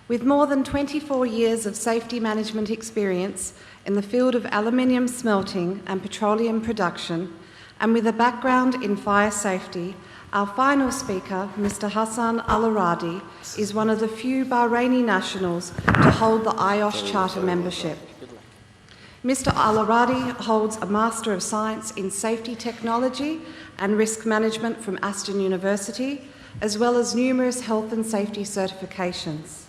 With more than 24 years of safety management experience in the field of aluminium smelting and petroleum production, and with a background in fire safety, our final speaker, Mr. Hasan Aradi, is one of the few Bahraini nationals to hold the IOSH Charter membership. Mr. Aradi holds a Master of Science in Safety Technology and Risk Management from Aston University, as well as numerous health and safety certifications.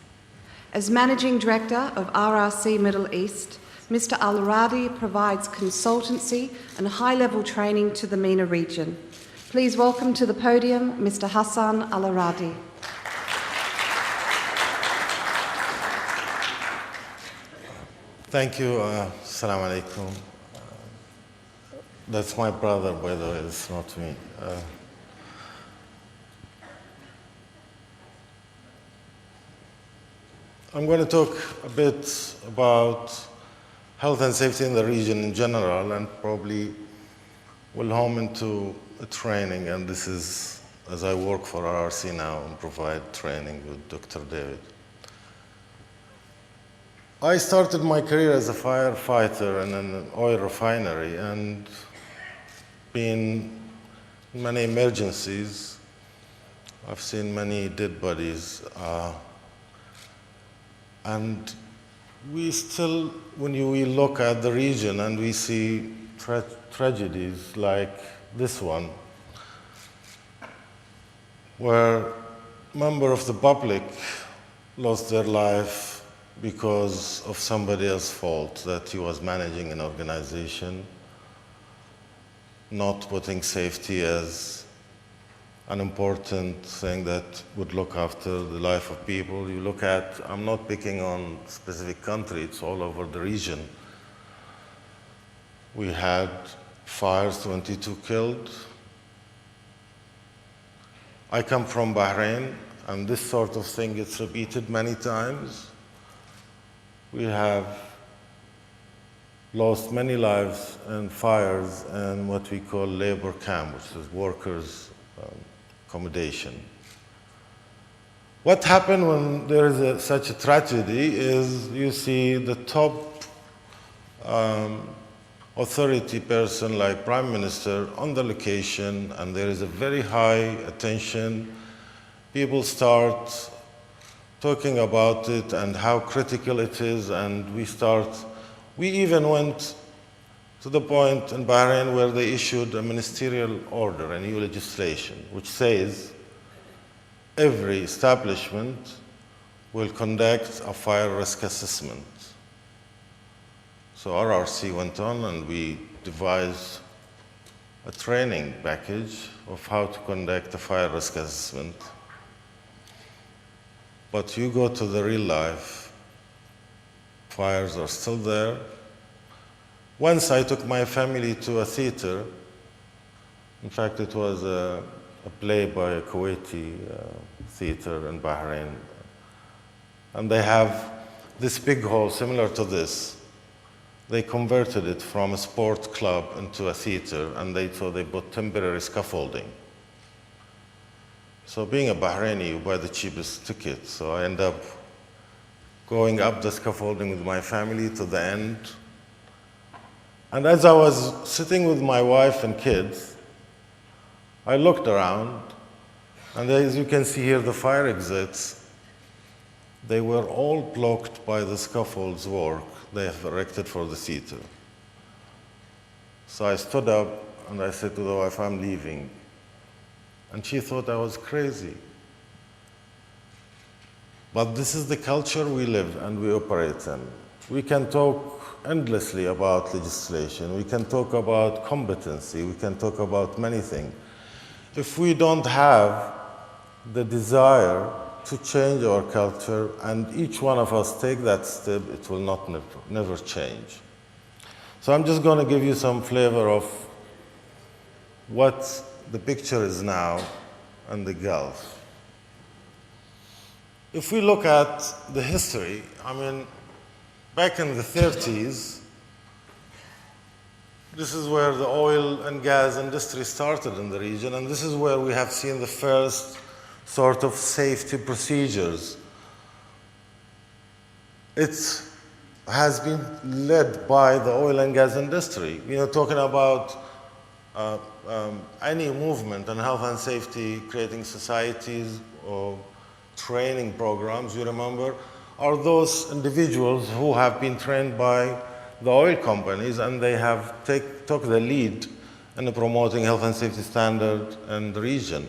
As Managing Director of RRC Middle East, Mr. Aradi provides consultancy and high-level training to the MENA region. Please welcome to the podium Mr. Hasan Aradi. Thank you. Assalamu alaikum. That's my brother, by the way, it's not me. I'm going to talk a bit about health and safety in the region in general, and probably will home into a training, and this is as I work for RRC now and provide training with Dr. David. I started my career as a firefighter in an oil refinery, and been in many emergencies. I've seen many dead bodies. And we still, when we look at the region and we see tragedies like this one, where a member of the public lost their life because of somebody else's fault, that he was managing an organization, not putting safety as an important thing that would look after the life of people. You look at, I'm not picking on a specific country, it's all over the region. We had fires, 22 killed. I come from Bahrain, and this sort of thing gets repeated many times. We have lost many lives in fires in what we call labor camp, which is workers' accommodation. What happened when there is such a tragedy is you see the top authority person like Prime Minister on the location, and there is a very high attention. People start talking about it and how critical it is, and we even went to the point in Bahrain where they issued a ministerial order, a new legislation, which says every establishment will conduct a fire risk assessment. So RRC went on and we devised a training package of how to conduct a fire risk assessment. But you go to the real life, fires are still there. Once I took my family to a theater. In fact, it was a play by a Kuwaiti theater in Bahrain. And they have this big hall similar to this. They converted it from a sport club into a theater, and so they put temporary scaffolding. So being a Bahraini, you buy the cheapest ticket. So I end up going up the scaffolding with my family to the end. And as I was sitting with my wife and kids, I looked around, and as you can see here, the fire exits, they were all blocked by the scaffolds work they have erected for the theater. So I stood up and I said to the wife, I'm leaving. And she thought I was crazy. But this is the culture we live and we operate in. We can talk endlessly about legislation. We can talk about competency. We can talk about many things. If we don't have the desire to change our culture, and each one of us take that step, it will never change. So I'm just going to give you some flavor of what the picture is now in the Gulf. If we look at the history, I mean, back in the 30s, this is where the oil and gas industry started in the region, and this is where we have seen the first sort of safety procedures it has been led by the oil and gas industry. Talking about any movement on health and safety, creating societies or training programs, you remember, are those individuals who have been trained by the oil companies, and they have took the lead in promoting health and safety standards in the region.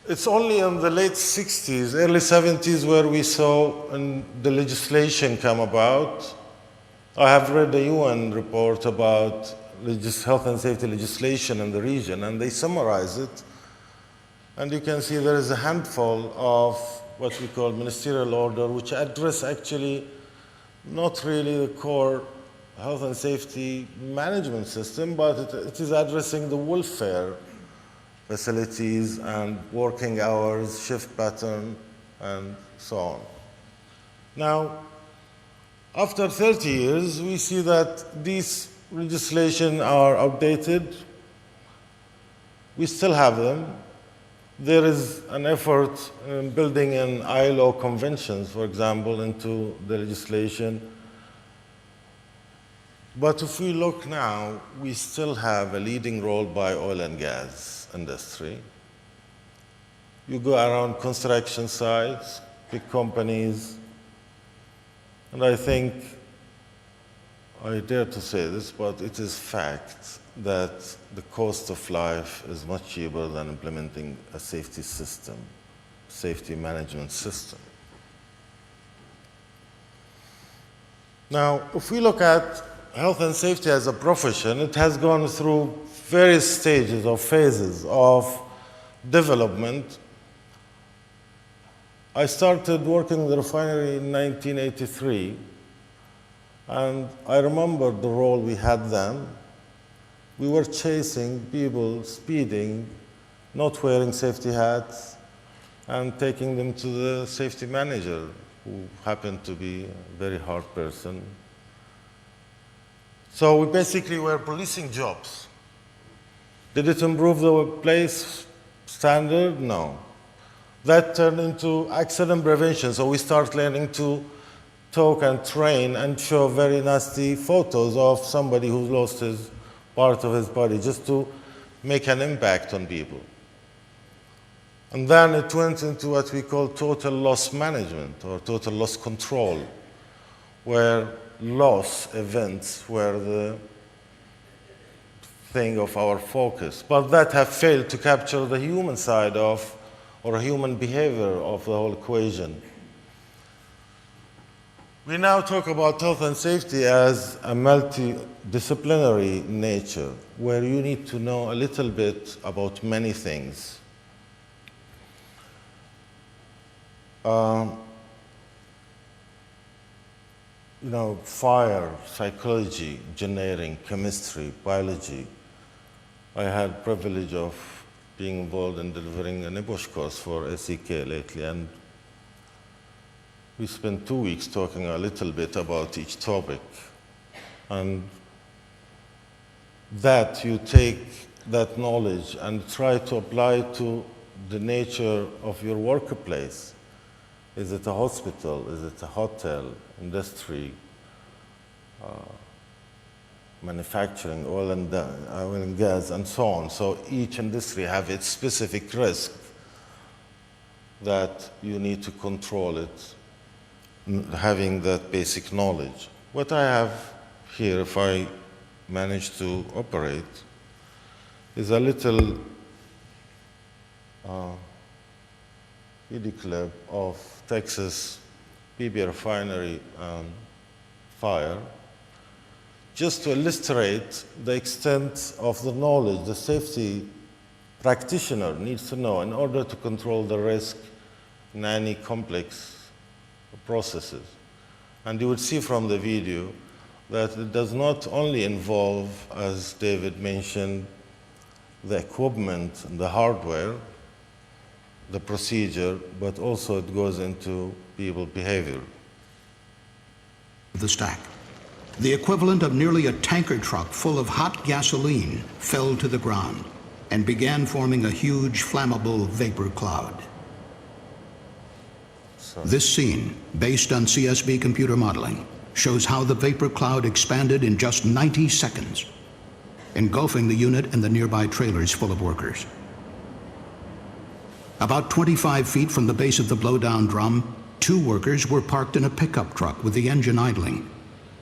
It's only in the late 60s, early 70s where we saw the legislation come about. I have read the UN report about health and safety legislation in the region, and they summarize it. And you can see there is a handful of what we call ministerial order, which address actually not really the core health and safety management system, but it is addressing the welfare facilities and working hours, shift pattern, and so on. Now, after 30 years, we see that these legislation are outdated. We still have them. There is an effort in building in ILO conventions, for example, into the legislation. But if we look now, we still have a leading role by oil and gas industry. You go around construction sites, big companies, and I think, I dare to say this, but it is fact that the cost of life is much cheaper than implementing a safety system, safety management system. Now, if we look at health and safety as a profession, it has gone through various stages or phases of development. I started working in the refinery in 1983, and I remember the role we had then. We were chasing people speeding, not wearing safety hats, and taking them to the safety manager, who happened to be a very hard person. So we basically were policing jobs. Did it improve the workplace standard? No. That turned into accident prevention, so we start learning to talk and train and show very nasty photos of somebody who lost his part of his body, just to make an impact on people. And then it went into what we call total loss management or total loss control, where loss events were the thing of our focus. But that have failed to capture the human side of, or human behavior of the whole equation. We now talk about health and safety as a multidisciplinary nature, where you need to know a little bit about many things. Fire, psychology, engineering, chemistry, biology. I had privilege of being involved in delivering an EBOSH course for SEK lately, and we spent 2 weeks talking a little bit about each topic. And that you take that knowledge and try to apply it to the nature of your workplace. Is it a hospital? Is it a hotel, industry, manufacturing, oil and gas, and so on. So each industry have its specific risk that you need to control it, having that basic knowledge. What I have here, if I manage to operate, is a little video clip of Texas BP refinery fire, just to illustrate the extent of the knowledge the safety practitioner needs to know in order to control the risk in any complex processes. And you would see from the video that it does not only involve, as David mentioned, the equipment and the hardware, the procedure, but also it goes into people behavior. The stack. The equivalent of nearly a tanker truck full of hot gasoline fell to the ground and began forming a huge flammable vapor cloud. This scene, based on CSV computer modeling, shows how the vapor cloud expanded in just 90 seconds, engulfing the unit and the nearby trailers full of workers. About 25 feet from the base of the blowdown drum, 2 workers were parked in a pickup truck with the engine idling.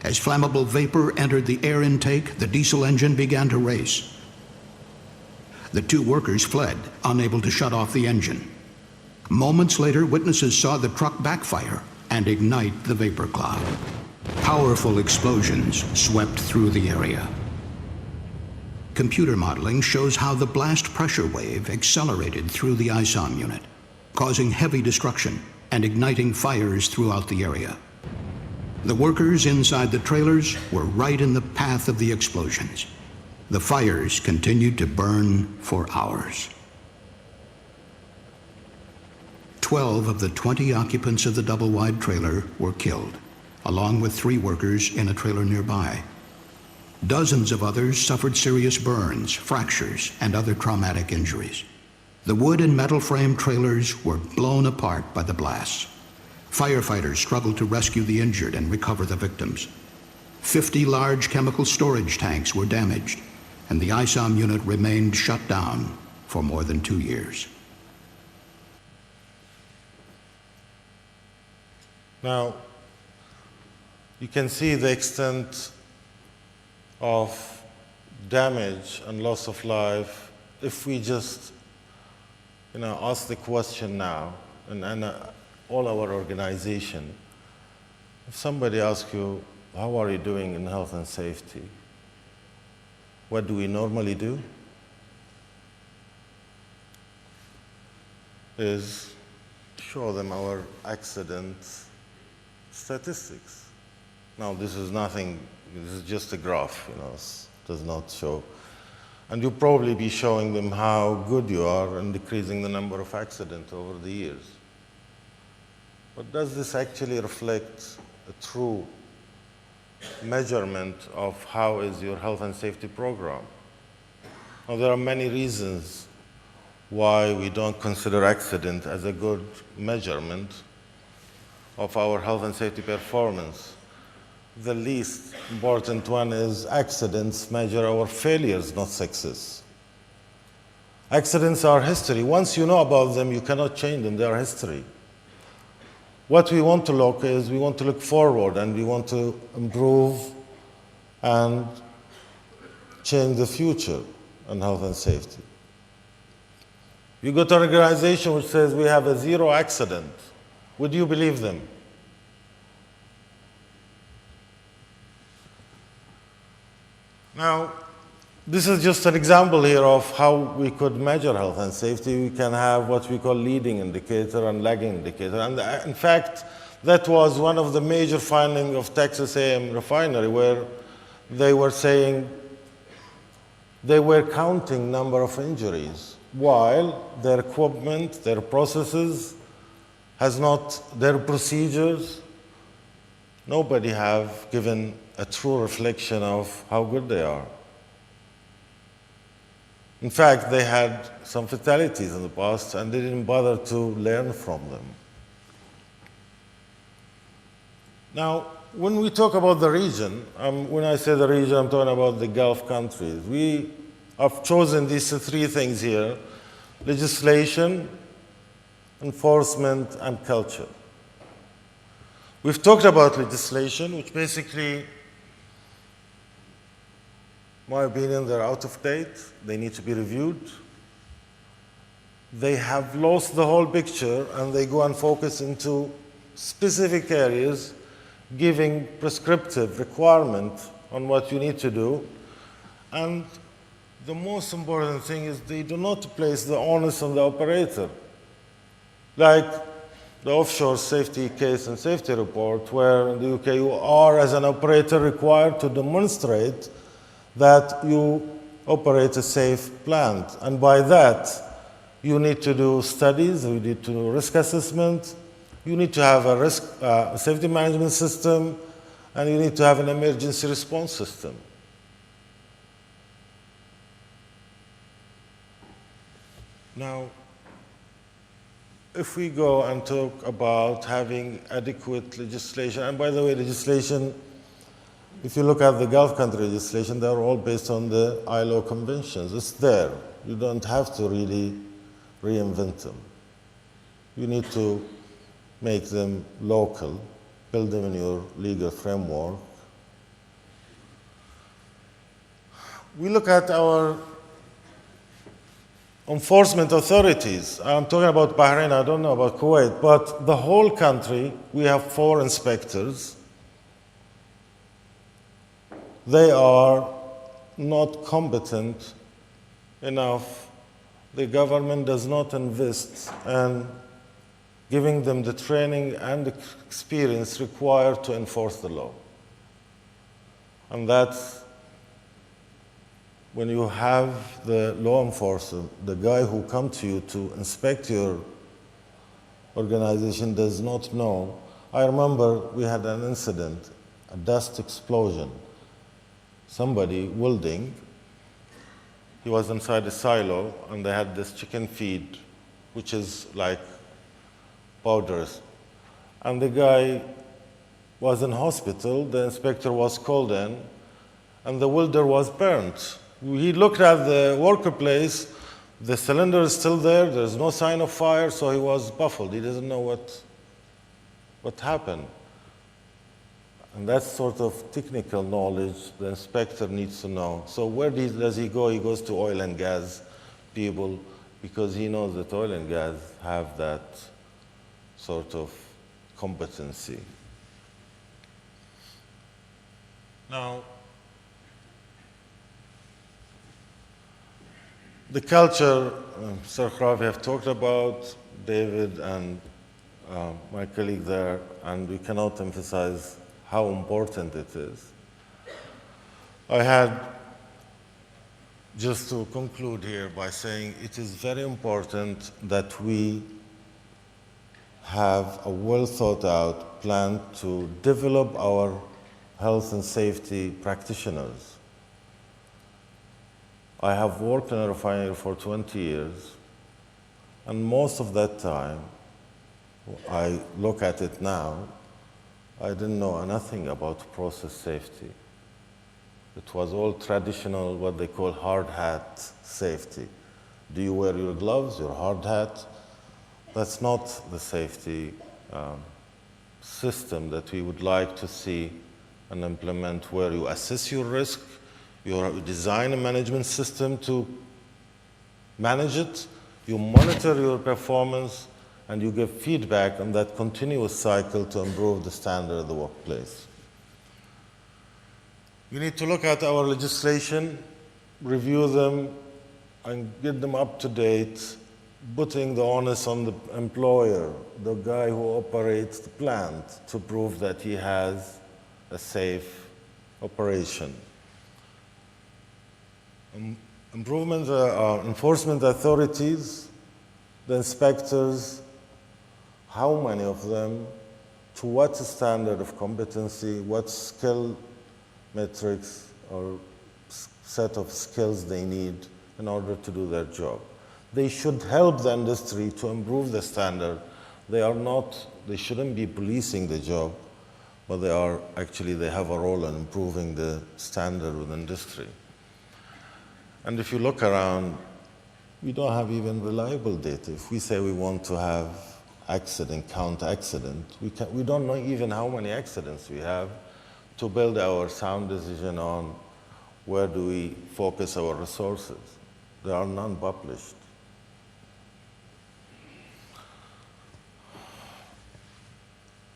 As flammable vapor entered the air intake, the diesel engine began to race. The 2 workers fled, unable to shut off the engine. Moments later, witnesses saw the truck backfire and ignite the vapor cloud. Powerful explosions swept through the area. Computer modeling shows how the blast pressure wave accelerated through the ISOM unit, causing heavy destruction and igniting fires throughout the area. The workers inside the trailers were right in the path of the explosions. The fires continued to burn for hours. 12 of the 20 occupants of the double-wide trailer were killed, along with 3 workers in a trailer nearby. Dozens of others suffered serious burns, fractures, and other traumatic injuries. The wood and metal frame trailers were blown apart by the blasts. Firefighters struggled to rescue the injured and recover the victims. 50 large chemical storage tanks were damaged, and the ISOM unit remained shut down for more than 2 years. Now, you can see the extent of damage and loss of life if we just ask the question now, and all our organization, if somebody asks you, how are you doing in health and safety? What do we normally do? Is show them our accident statistics. Now, this is nothing, this is just a graph, it does not show. And you'll probably be showing them how good you are in decreasing the number of accidents over the years. But does this actually reflect a true measurement of how is your health and safety program? Now, there are many reasons why we don't consider accident as a good measurement of our health and safety performance. The least important one is accidents measure our failures, not success. Accidents are history. Once you know about them, you cannot change them. They are history. What we want to look is we want to look forward, and we want to improve and change the future in health and safety. You go to an organization which says we have a 0 accident. Would you believe them? Now, this is just an example here of how we could measure health and safety. We can have what we call leading indicator and lagging indicator. And in fact, that was one of the major findings of Texas A&M refinery, where they were saying they were counting number of injuries while their equipment, their processes, their procedures, nobody have given a true reflection of how good they are. In fact, they had some fatalities in the past, and they didn't bother to learn from them. Now, when we talk about the region, when I say the region, I'm talking about the Gulf countries. We have chosen these 3 things here: legislation, enforcement, and culture. We've talked about legislation, which basically, in my opinion, they're out of date. They need to be reviewed. They have lost the whole picture, and they go and focus into specific areas, giving prescriptive requirement on what you need to do. And the most important thing is they do not place the onus on the operator. Like the offshore safety case and safety report, where in the UK you are, as an operator, required to demonstrate that you operate a safe plant. And by that, you need to do studies, you need to do risk assessment, you need to have a safety management system, and you need to have an emergency response system. Now, if we go and talk about having adequate legislation, and by the way, legislation, if you look at the Gulf country legislation, they're all based on the ILO conventions. It's there. You don't have to really reinvent them. You need to make them local, build them in your legal framework. We look at our enforcement authorities. I'm talking about Bahrain, I don't know about Kuwait, but the whole country, we have 4 inspectors. They are not competent enough. The government does not invest in giving them the training and experience required to enforce the law. And that's when you have the law enforcer, the guy who comes to you to inspect your organization does not know. I remember we had an incident, a dust explosion. Somebody welding, he was inside a silo and they had this chicken feed, which is like powders. And the guy was in hospital, the inspector was called in, and the welder was burnt. He looked at the workplace, the cylinder is still there, there's no sign of fire, so he was baffled. He doesn't know what happened. And that sort of technical knowledge the inspector needs to know. So where does he go? He goes to oil and gas people because he knows that oil and gas have that sort of competency. Now, the culture, Sir Ravi have talked about, David and my colleague there, and we cannot emphasize how important it is. I had, just to conclude here by saying it is very important that we have a well thought out plan to develop our health and safety practitioners. I have worked in a refinery for 20 years, and most of that time, I look at it now, I didn't know nothing about process safety. It was all traditional, what they call hard hat safety. Do you wear your gloves, your hard hat? That's not the safety system that we would like to see and implement, where you assess your risk, you design a management system to manage it, you monitor your performance, and you give feedback on that continuous cycle to improve the standard of the workplace. We need to look at our legislation, review them, and get them up to date, putting the onus on the employer, the guy who operates the plant, to prove that he has a safe operation. Enforcement authorities, the inspectors, how many of them, to what standard of competency, what skill metrics or set of skills they need in order to do their job. They should help the industry to improve the standard. They shouldn't be policing the job, but they have a role in improving the standard with industry. And if you look around, we don't have even reliable data. If we say we want to have count accident, we don't know even how many accidents we have to build our sound decision on where do we focus our resources. There are none published.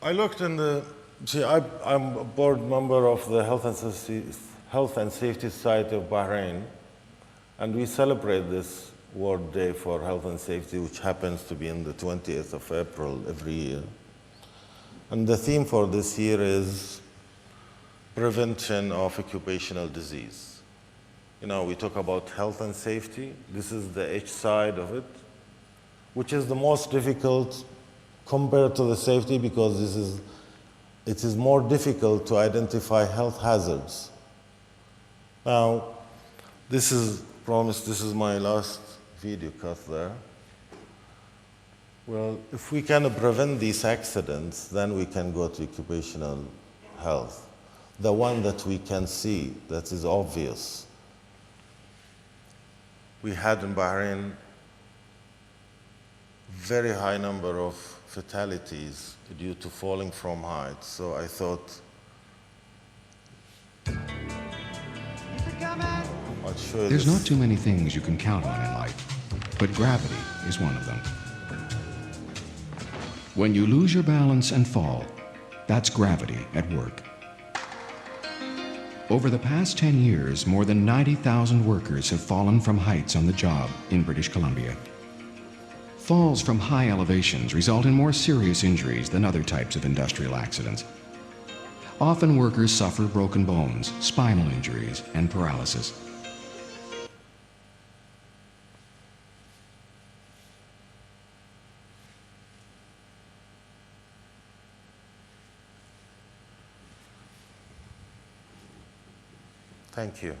I looked I'm a board member of the Health and Safety Society of Bahrain, and we celebrate this World Day for Health and Safety, which happens to be on the 20th of April every year. And the theme for this year is prevention of occupational disease. We talk about health and safety. This is the H side of it, which is the most difficult compared to the safety, because it is more difficult to identify health hazards. Now, this is my last video cut there. Well, if we can prevent these accidents, then we can go to occupational health. The one that we can see, that is obvious. We had in Bahrain very high number of fatalities due to falling from heights. So I thought I'd show you There's this. not too many things you can count on in life, but gravity is one of them. When you lose your balance and fall, that's gravity at work. Over the past 10 years, more than 90,000 workers have fallen from heights on the job in British Columbia. Falls from high elevations result in more serious injuries than other types of industrial accidents. Often workers suffer broken bones, spinal injuries, and paralysis. Thank you.